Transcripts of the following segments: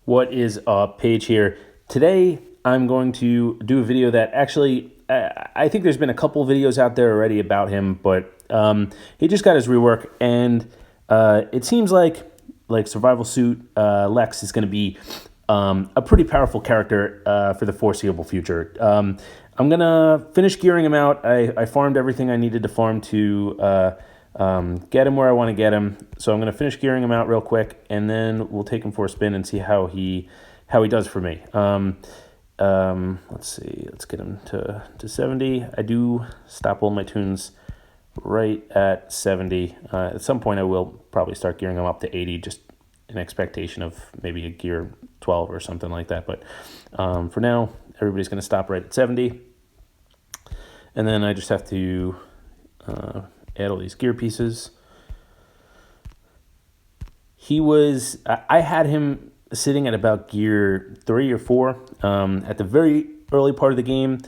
What is up? Paige here. Today, I'm going to do a video that actually, I think there's been a couple videos out there already about him, but he just got his rework, and it seems like Survival Suit Lex is going to be a pretty powerful character for the foreseeable future. I'm going to finish gearing him out. I farmed everything I needed to farm to get him where I want to get him. So I'm going to finish gearing him out real quick, and then we'll take him for a spin and see how he does for me. Let's see. Let's get him to 70. I do stop all my tunes right at 70. At some point, I will probably start gearing him up to 80, just in expectation of maybe a gear 12 or something like that. But for now, everybody's going to stop right at 70. And then I just have to add all these gear pieces. I had him sitting at about gear 3 or 4. At the very early part of the game,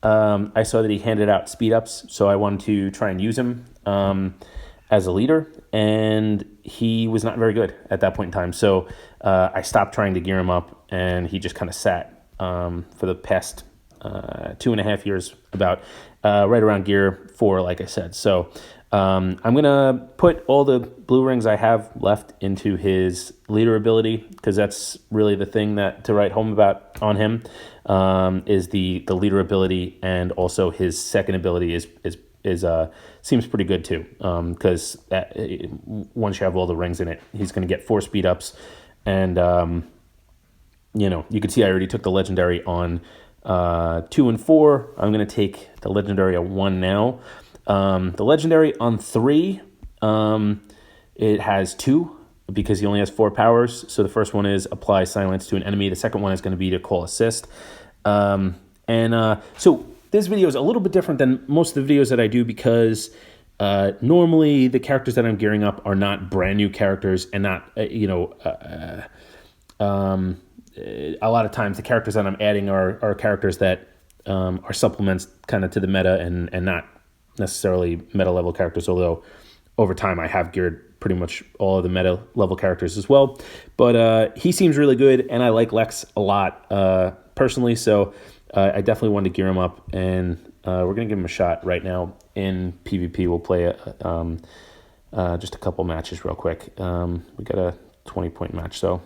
I saw that he handed out speed ups, so I wanted to try and use him as a leader, and he was not very good at that point in time. So I stopped trying to gear him up, and he just kind of sat for the past 2.5 years, about right around gear 4, like I said. So I'm going to put all the blue rings I have left into his leader ability, because that's really the thing that to write home about on him, is the leader ability, and also his second ability is seems pretty good too, because once you have all the rings in it, he's going to get 4 speed ups, and you can see I already took the legendary on 2 and 4. I'm going to take the legendary on 1 now. The legendary on 3, it has 2 because he only has 4 powers. So the first one is apply silence to an enemy. The second one is going to be to call assist. So this video is a little bit different than most of the videos that I do, because normally the characters that I'm gearing up are not brand new characters, and not, a lot of times the characters that I'm adding are characters that are supplements kind of to the meta, and not necessarily meta level characters, although over time I have geared pretty much all of the meta level characters as well. But he seems really good, and I like Lex a lot personally, so I definitely wanted to gear him up, and we're going to give him a shot right now in PvP. We'll play just a couple matches real quick. We got a 20-point match, so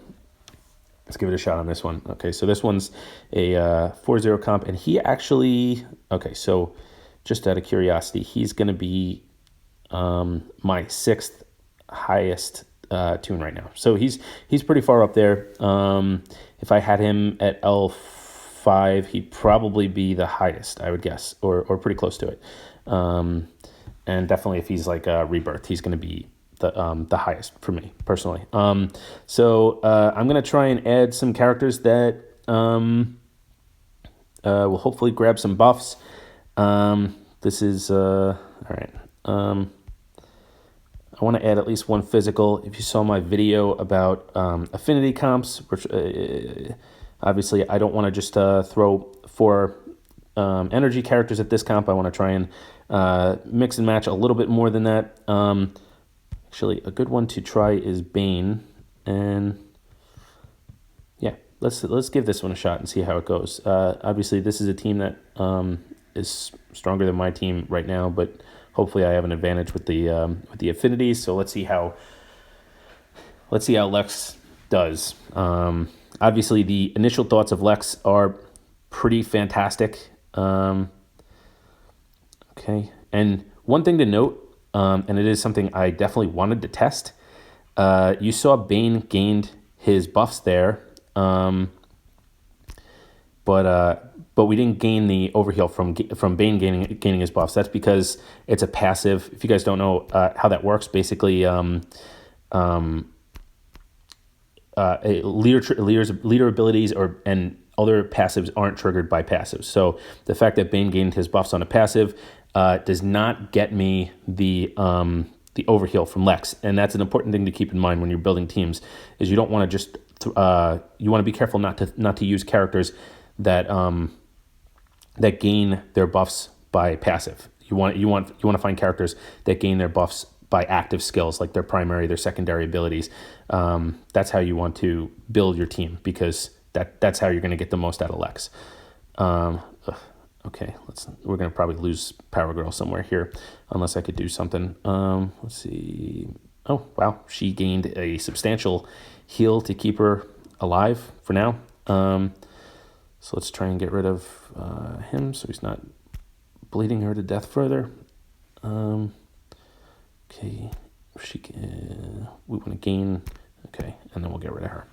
let's give it a shot on this one. Okay, so this one's a 4-0 comp, and he actually, okay, so just out of curiosity, he's going to be my 6th highest tune right now. So he's pretty far up there. If I had him at L5, he'd probably be the highest, I would guess, or pretty close to it. And definitely if he's like a rebirth, he's going to be the highest for me personally. So I'm going to try and add some characters that will hopefully grab some buffs. This is all right. I want to add at least 1 physical. If you saw my video about affinity comps, which obviously I don't want to just throw 4 energy characters at this comp. I want to try and mix and match a little bit more than that. Actually, a good one to try is Bane, and yeah, let's give this one a shot and see how it goes. Obviously, this is a team that is stronger than my team right now, but hopefully I have an advantage with the affinities. So let's see how Lex does. Obviously, the initial thoughts of Lex are pretty fantastic. Okay, and one thing to note, and it is something I definitely wanted to test. You saw Bane gained his buffs there, but we didn't gain the overheal from Bane gaining his buffs. That's because it's a passive. If you guys don't know how that works, basically, leader abilities and other passives aren't triggered by passives. So the fact that Bane gained his buffs on a passive does not get me the overheal from Lex, and that's an important thing to keep in mind when you're building teams. Is you don't want to just you want to be careful not to use characters that gain their buffs by passive. You want to find characters that gain their buffs by active skills, like their primary, their secondary abilities. that's how you want to build your team, because that's how you're going to get the most out of Lex. Okay, we're going to probably lose Power Girl somewhere here, unless I could do something. Let's see. Oh, wow. She gained a substantial heal to keep her alive for now. So let's try and get rid of him so he's not bleeding her to death further. Okay, we want to gain. Okay, and then we'll get rid of her.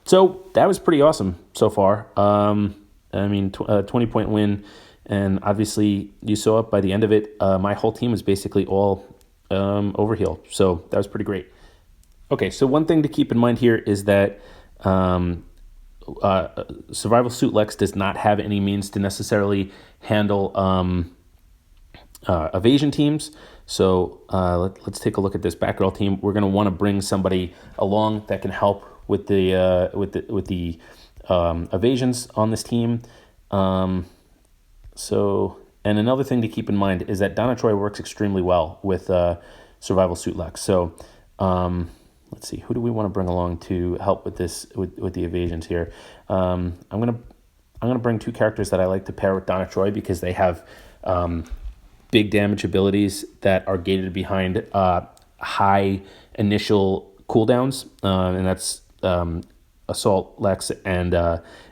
So that was pretty awesome so far. I mean, 20-point win, and obviously you saw it by the end of it. My whole team was basically all overheal, so that was pretty great. Okay, so one thing to keep in mind here is that Survival Suit Lex does not have any means to necessarily handle evasion teams. So let's take a look at this Batgirl team. We're going to want to bring somebody along that can help with the evasions on this team. So, and another thing to keep in mind is that Donna Troy works extremely well with Survival Suit Lex. So let's see, who do we want to bring along to help with this with the evasions here? I'm gonna bring two characters that I like to pair with Donna Troy, because they have big damage abilities that are gated behind high initial cooldowns, and that's Assault Lex and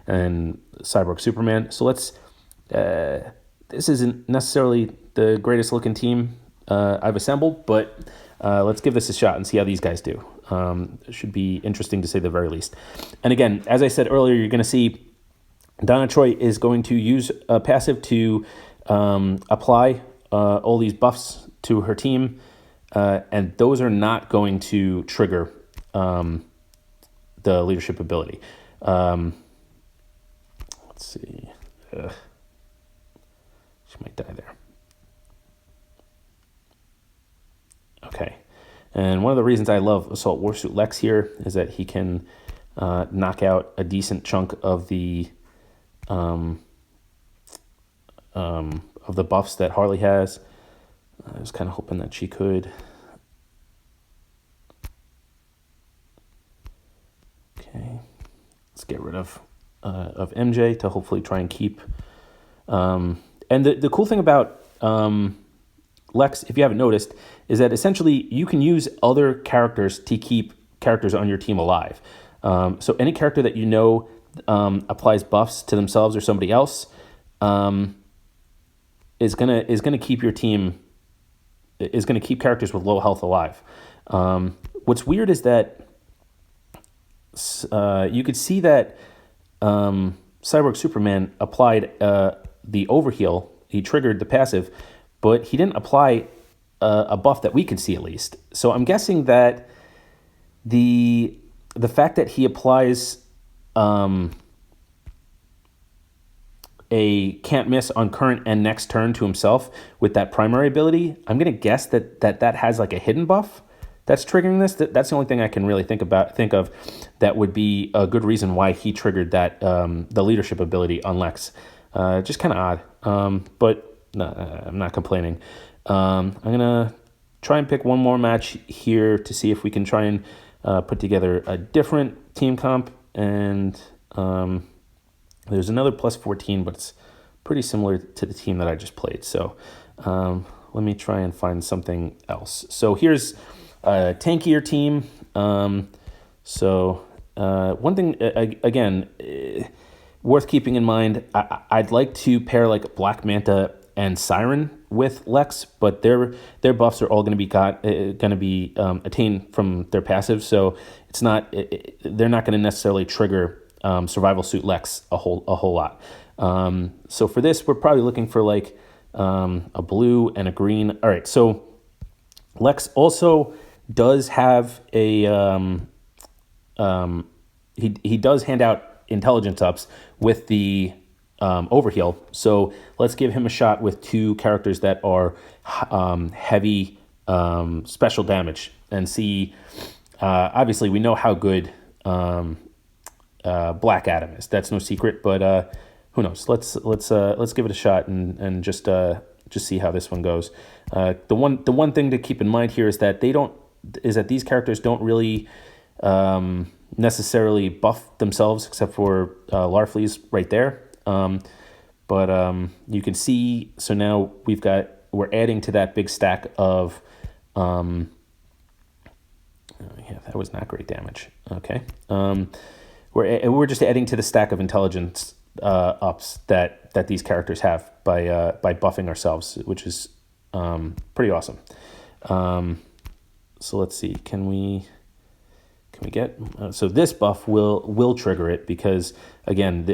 Cyborg Superman. So this isn't necessarily the greatest looking team I've assembled, but let's give this a shot and see how these guys do. It should be interesting to say the very least. And again, as I said earlier, you're going to see Donna Troy is going to use a passive to apply all these buffs to her team, and those are not going to trigger the leadership ability. Let's see. She might die there. Okay. And one of the reasons I love Assault Warsuit Lex here is that he can knock out a decent chunk of the buffs that Harley has. I was kind of hoping that she could. Okay, let's get rid of MJ to hopefully try and keep. And the cool thing about Lex, if you haven't noticed, is that essentially you can use other characters to keep characters on your team alive. So any character that you know applies buffs to themselves or somebody else is gonna keep your team, is gonna keep characters with low health alive. What's weird is that you could see that Cyborg Superman applied the overheal. He triggered the passive, but he didn't apply a buff that we could see, at least. So I'm guessing that the fact that he applies a can't miss on current and next turn to himself with that primary ability, I'm going to guess that has like a hidden buff that's triggering this. That's the only thing I can really think of that would be a good reason why he triggered that the leadership ability on Lex. Just kind of odd, but no, I'm not complaining. I'm going to try and pick one more match here to see if we can try and put together a different team comp. And there's another plus 14, but it's pretty similar to the team that I just played. So let me try and find something else. So here's a tankier team. So one thing, again, worth keeping in mind, I'd like to pair like Black Manta and Siren with Lex, but their buffs are all going to be attained from their passive, so it's not they're not going to necessarily trigger Survival Suit Lex a whole lot. So for this, we're probably looking for like a blue and a green. All right, so Lex also does have a he does hand out intelligence ups with the overheal. So let's give him a shot with two characters that are heavy special damage and see. Obviously, we know how good Black Adam is. That's no secret. But who knows? Let's give it a shot and just see how this one goes. The one thing to keep in mind here is that they don't is that these characters don't really necessarily buff themselves, except for Larfleeze right there. But you can see, so now we're adding to that big stack of, yeah, that was not great damage. Okay. We're just adding to the stack of intelligence ups that these characters have by buffing ourselves, which is pretty awesome. So let's see, can we get, so this buff will trigger it, because again,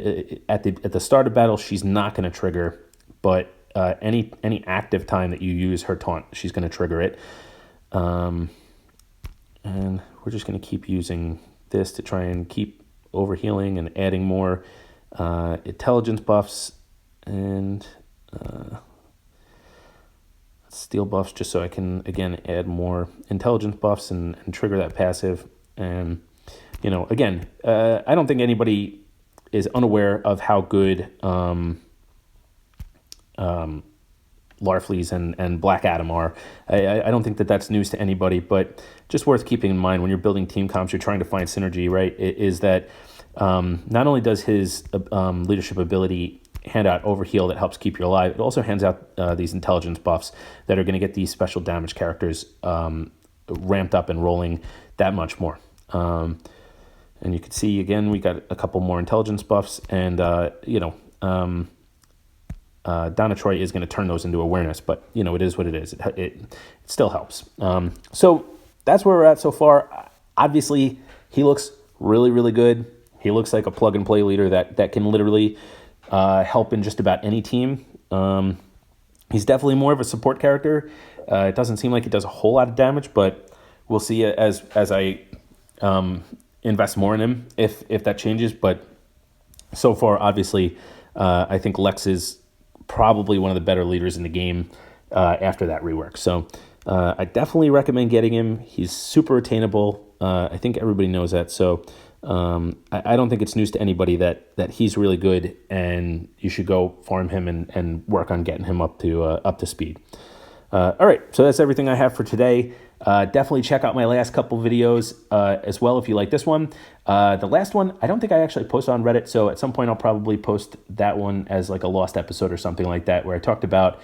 at the start of battle, she's not going to trigger, but any active time that you use her taunt, she's going to trigger it. And we're just going to keep using this to try and keep overhealing and adding more intelligence buffs and steel buffs, just so I can again add more intelligence buffs and trigger that passive. And again, I don't think anybody is unaware of how good Larfleeze and Black Adam are. I don't think that that's news to anybody, but just worth keeping in mind when you're building team comps, you're trying to find synergy, right? Is that not only does his leadership ability hand out overheal that helps keep you alive, it also hands out these intelligence buffs that are going to get these special damage characters ramped up and rolling that much more. And you can see, again, we got a couple more intelligence buffs, and Donna Troy is going to turn those into awareness, but it is what it is. It still helps. So that's where we're at so far. Obviously, he looks really, really good. He looks like a plug and play leader that can literally help in just about any team. He's definitely more of a support character. It doesn't seem like he does a whole lot of damage, but we'll see as I invest more in him if that changes. But so far, obviously, I think Lex is probably one of the better leaders in the game after that rework. So I definitely recommend getting him. He's super attainable. I think everybody knows that. So I don't think it's news to anybody that he's really good, and you should go farm him and work on getting him up to speed. All right, so that's everything I have for today. Definitely check out my last couple videos as well if you like this one. The last one, I don't think I actually posted on Reddit, so at some point I'll probably post that one as like a lost episode or something like that, where I talked about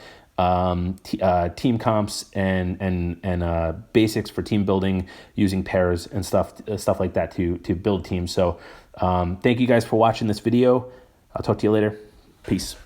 team comps and basics for team building using pairs and stuff like that to build teams. So thank you guys for watching this video. I'll talk to you later. Peace.